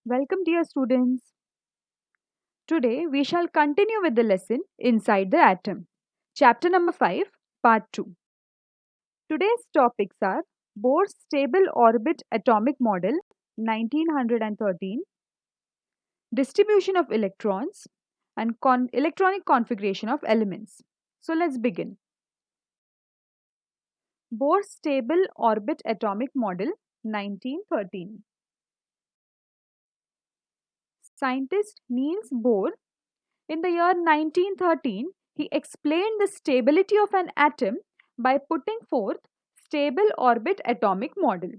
Welcome, dear students. Today we shall continue with the lesson Inside the Atom, chapter number 5, part 2. Today's topics are Bohr's stable orbit atomic model 1913, distribution of electrons, and electronic configuration of elements. So let's begin. Bohr's stable orbit atomic model 1913. Scientist Niels Bohr, in the year 1913, he explained the stability of an atom by putting forth stable orbit atomic model.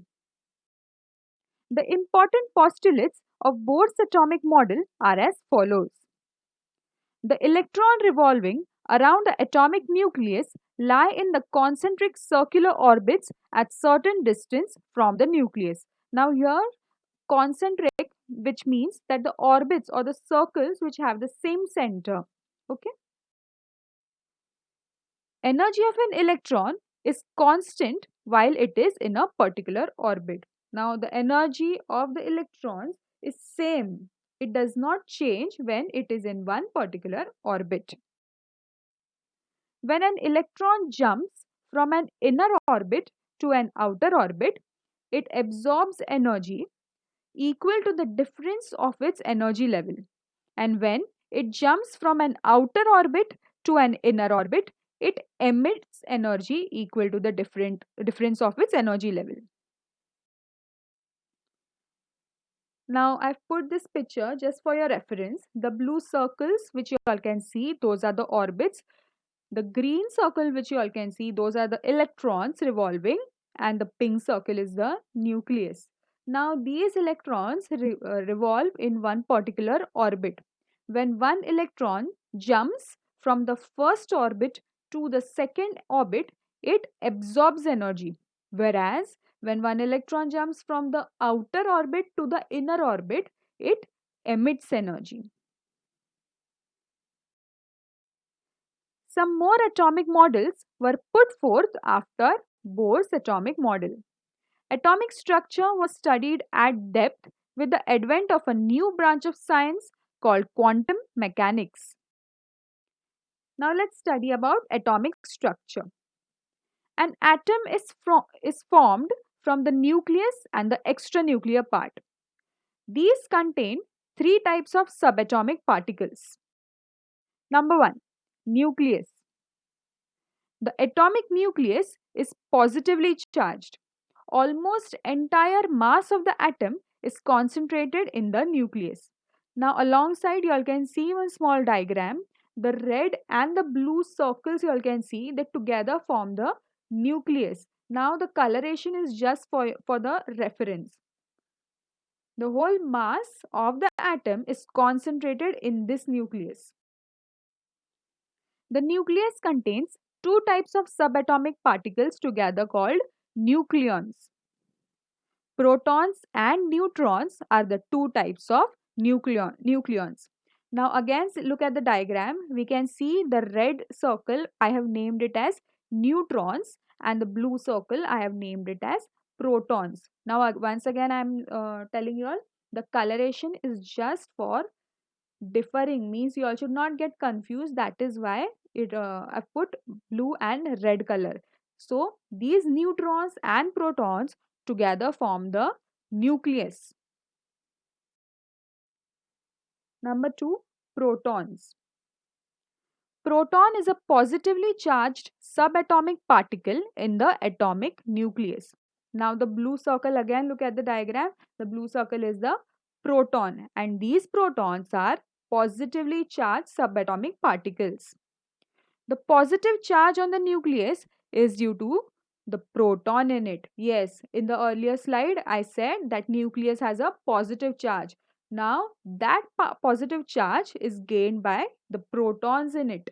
The important postulates of Bohr's atomic model are as follows. The electron revolving around the atomic nucleus lie in the concentric circular orbits at certain distance from the nucleus. Now here concentric, which means that the orbits or the circles which have the same center. Okay. Energy of an electron is constant while it is in a particular orbit. Now the energy of the electrons is same. It does not change when it is in one particular orbit. When an electron jumps from an inner orbit to an outer orbit, it absorbs energy equal to the difference of its energy level. And when it jumps from an outer orbit to an inner orbit, it emits energy equal to the difference of its energy level. Now I've put this picture just for your reference. The blue circles which you all can see, those are the orbits. The green circle which you all can see, those are the electrons revolving, and the pink circle is the nucleus. Now these electrons revolve in one particular orbit. When one electron jumps from the first orbit to the second orbit, it absorbs energy. Whereas when one electron jumps from the outer orbit to the inner orbit, it emits energy. Some more atomic models were put forth after Bohr's atomic model. Atomic structure was studied at depth with the advent of a new branch of science called quantum mechanics. Now let's study about atomic structure. An atom is formed from the nucleus and the extranuclear part. These contain three types of subatomic particles. Number 1, nucleus. The atomic nucleus is positively charged. Almost entire mass of the atom is concentrated in the nucleus. Now alongside you all can see one small diagram. The red and the blue circles you all can see that together form the nucleus. Now the coloration is just for the reference. The whole mass of the atom is concentrated in this nucleus. The nucleus contains two types of subatomic particles together called nucleons. Protons and neutrons are the two types of nucleons. Now again look at the diagram. We can see the red circle, I have named it as neutrons, and the blue circle I have named it as protons. Now once again I am telling you all, the coloration is just for differing, means you all should not get confused. That is why I've put blue and red color. So these neutrons and protons together form the nucleus. Number 2, protons. Proton is a positively charged subatomic particle in the atomic nucleus. Now the blue circle, again look at the diagram. The blue circle is the proton, and these protons are positively charged subatomic particles. The positive charge on the nucleus is due to the proton in it. Yes, in the earlier slide I said that nucleus has a positive charge. Now that positive charge is gained by the protons in it.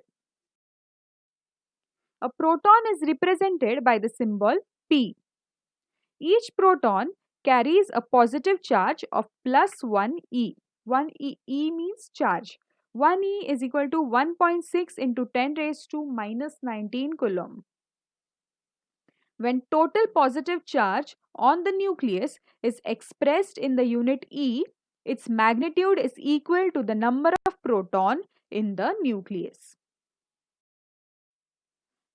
A proton is represented by the symbol P. Each proton carries a positive charge of plus 1 E. 1 E means charge. 1 E is equal to 1.6 into 10 raised to minus 19 coulomb. When total positive charge on the nucleus is expressed in the unit E, Its magnitude is equal to the number of proton in the nucleus.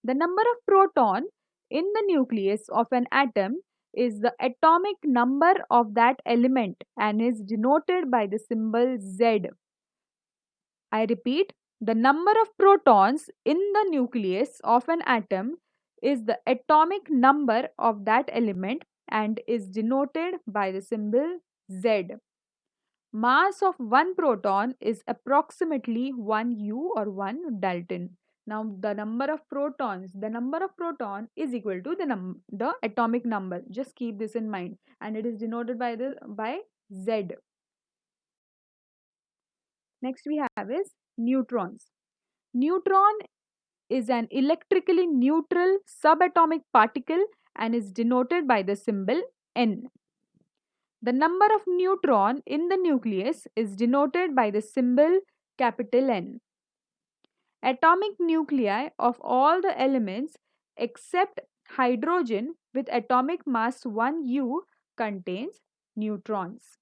The number of proton in the nucleus of an atom is the atomic number of that element and is denoted by the symbol Z. I repeat, the number of protons in the nucleus of an atom is the atomic number of that element and is denoted by the symbol Z. Mass of one proton is approximately 1 U or 1 Dalton. Now the number of protons, is equal to the atomic number. Just keep this in mind, and it is denoted by Z. Next we have is neutrons. Neutron is an electrically neutral subatomic particle and is denoted by the symbol N. The number of neutron in the nucleus is denoted by the symbol capital N. Atomic nuclei of all the elements except hydrogen with atomic mass 1 U contains neutrons.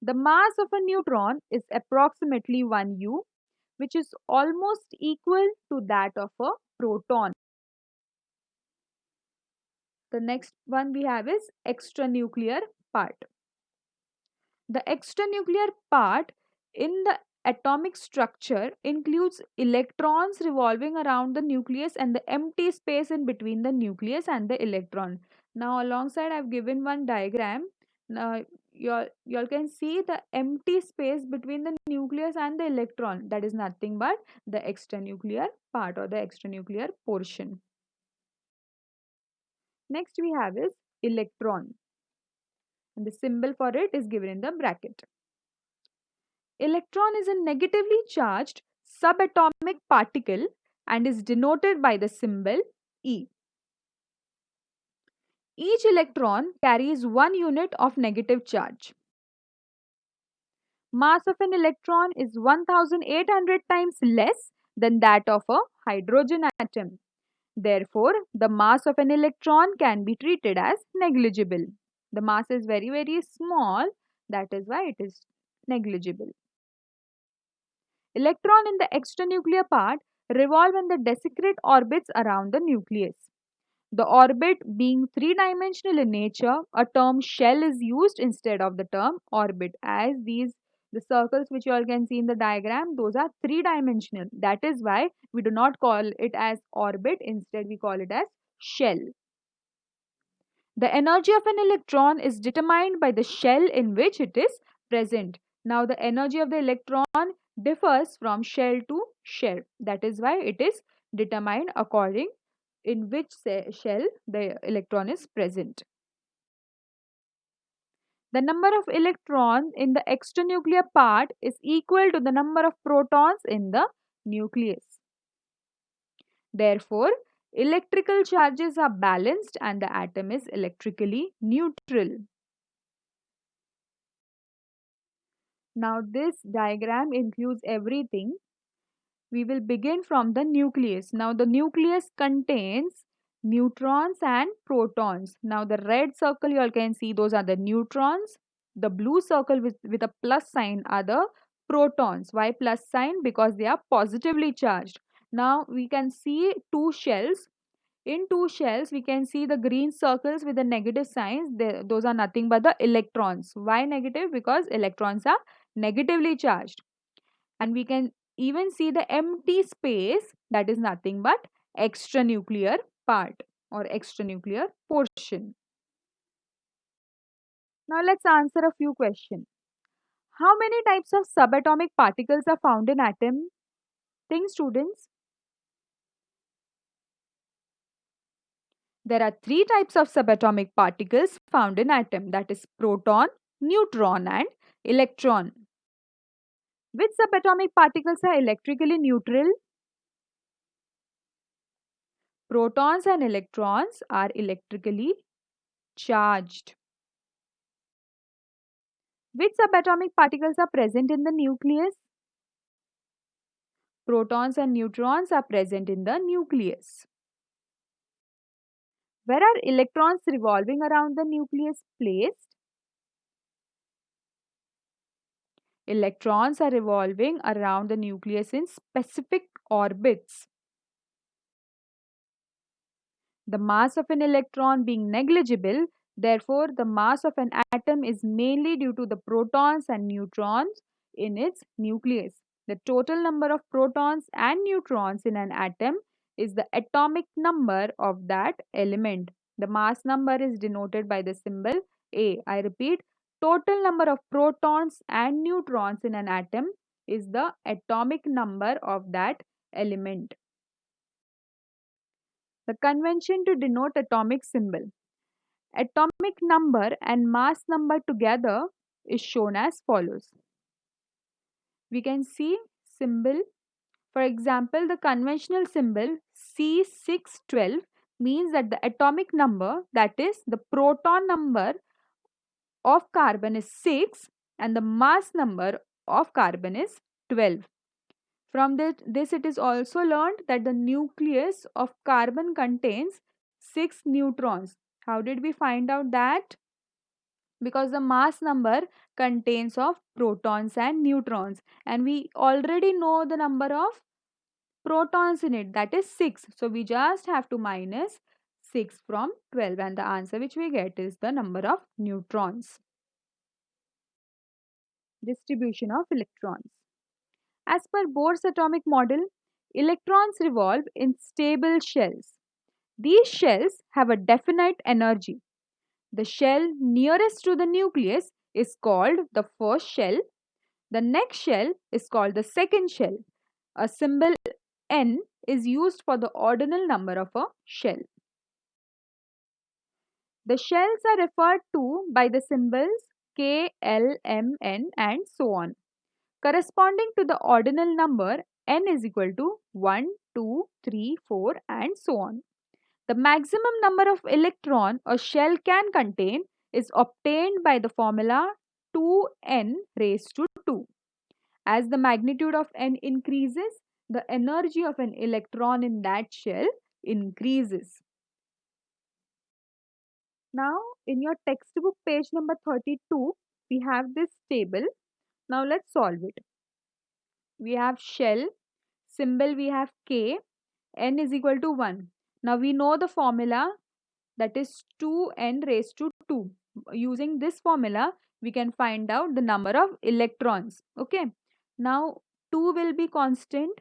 The mass of a neutron is approximately 1 U, which is almost equal to that of a proton. The next one we have is extranuclear part. The extranuclear part in the atomic structure includes electrons revolving around the nucleus and the empty space in between the nucleus and the electron. Now alongside I've given one diagram. Now you all can see the empty space between the nucleus and the electron. That is nothing but the extranuclear part or the extranuclear portion. Next we have is electron, and the symbol for it is given in the bracket. Electron is a negatively charged subatomic particle and is denoted by the symbol E. Each electron carries 1 unit of negative charge. Mass of an electron is 1800 times less than that of a hydrogen atom. Therefore, the mass of an electron can be treated as negligible. The mass is very, very small, that is why it is negligible. Electron in the extranuclear part revolve in the discrete orbits around the nucleus. The orbit being three-dimensional in nature, a term shell is used instead of the term orbit, as the circles which you all can see in the diagram, those are three-dimensional. That is why we do not call it as orbit, instead we call it as shell. The energy of an electron is determined by the shell in which it is present. Now the energy of the electron differs from shell to shell. That is why it is determined according in which shell the electron is present. The number of electrons in the extranuclear part is equal to the number of protons in the nucleus. Therefore, electrical charges are balanced and the atom is electrically neutral. Now this diagram includes everything. We will begin from the nucleus. Now the nucleus contains neutrons and protons. Now the red circle you all can see, those are the neutrons. The blue circle with a plus sign are the protons. Why plus sign? Because they are positively charged. Now we can see two shells. In two shells, we can see the green circles with the negative signs. Those are nothing but the electrons. Why negative? Because electrons are negatively charged. And we can even see the empty space, that is nothing but extranuclear part or extranuclear portion. Now let's answer a few questions. How many types of subatomic particles are found in atom? Think, students. There are three types of subatomic particles found in atom, that is proton, neutron and electron. Which subatomic particles are electrically neutral? Protons and electrons are electrically charged. Which subatomic particles are present in the nucleus? Protons and neutrons are present in the nucleus. Where are electrons revolving around the nucleus placed? Electrons are revolving around the nucleus in specific orbits. The mass of an electron being negligible, therefore, the mass of an atom is mainly due to the protons and neutrons in its nucleus. The total number of protons and neutrons in an atom is the atomic number of that element. The mass number is denoted by the symbol A. I repeat, total number of protons and neutrons in an atom is the atomic number of that element. The convention to denote atomic symbol. Atomic number and mass number together is shown as follows. We can see symbol. For example, the conventional symbol C612 means that the atomic number, that is the proton number of carbon, is 6 and the mass number of carbon is 12. From this, it is also learned that the nucleus of carbon contains 6 neutrons. How did we find out that? Because the mass number contains of protons and neutrons, and we already know the number of protons in it, that is 6. So we just have to minus 6 from 12, and the answer which we get is the number of neutrons. Distribution of electrons. As per Bohr's atomic model, electrons revolve in stable shells. These shells have a definite energy. The shell nearest to the nucleus is called the first shell. The next shell is called the second shell. A symbol N is used for the ordinal number of a shell. The shells are referred to by the symbols K, L, M, N and so on. Corresponding to the ordinal number, N is equal to 1, 2, 3, 4 and so on. The maximum number of electron a shell can contain is obtained by the formula 2n raised to 2. As the magnitude of n increases, the energy of an electron in that shell increases. Now, in your textbook page number 32, we have this table. Now, let's solve it. We have shell, symbol we have K, n is equal to 1. Now, we know the formula, that is 2n raised to 2. Using this formula, we can find out the number of electrons. Okay. Now, 2 will be constant.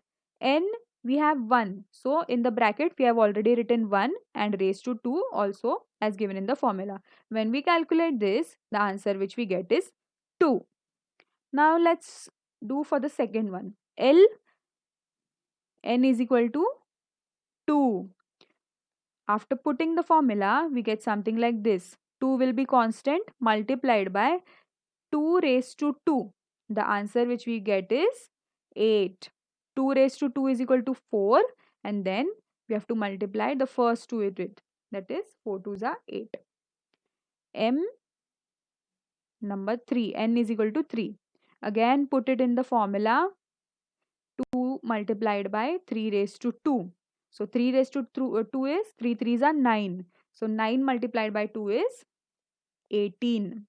N, we have 1. So, in the bracket, we have already written 1 and raised to 2 also as given in the formula. When we calculate this, the answer which we get is 2. Now, let's do for the second one. L, n is equal to 2. After putting the formula, we get something like this. 2 will be constant multiplied by 2 raised to 2. The answer which we get is 8. 2 raised to 2 is equal to 4, and then we have to multiply the first 2 with it. That is 4 2s are 8. M number 3. N is equal to 3. Again put it in the formula. 2 multiplied by 3 raised to 2. So 3 raised to 2 is 3 3s are 9. So 9 multiplied by 2 is 18.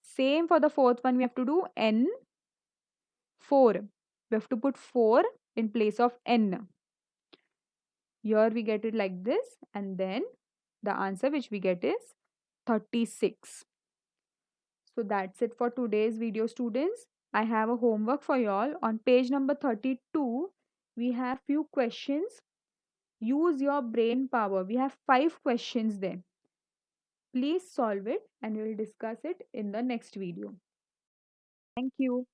Same for the fourth one, we have to do n 4. We have to put 4 in place of n. Here we get it like this, and then the answer which we get is 36. So that's it for today's video, students. I have a homework for y'all. On page number 32, we have few questions. Use your brain power. We have 5 questions there. Please solve it and we will discuss it in the next video. Thank you.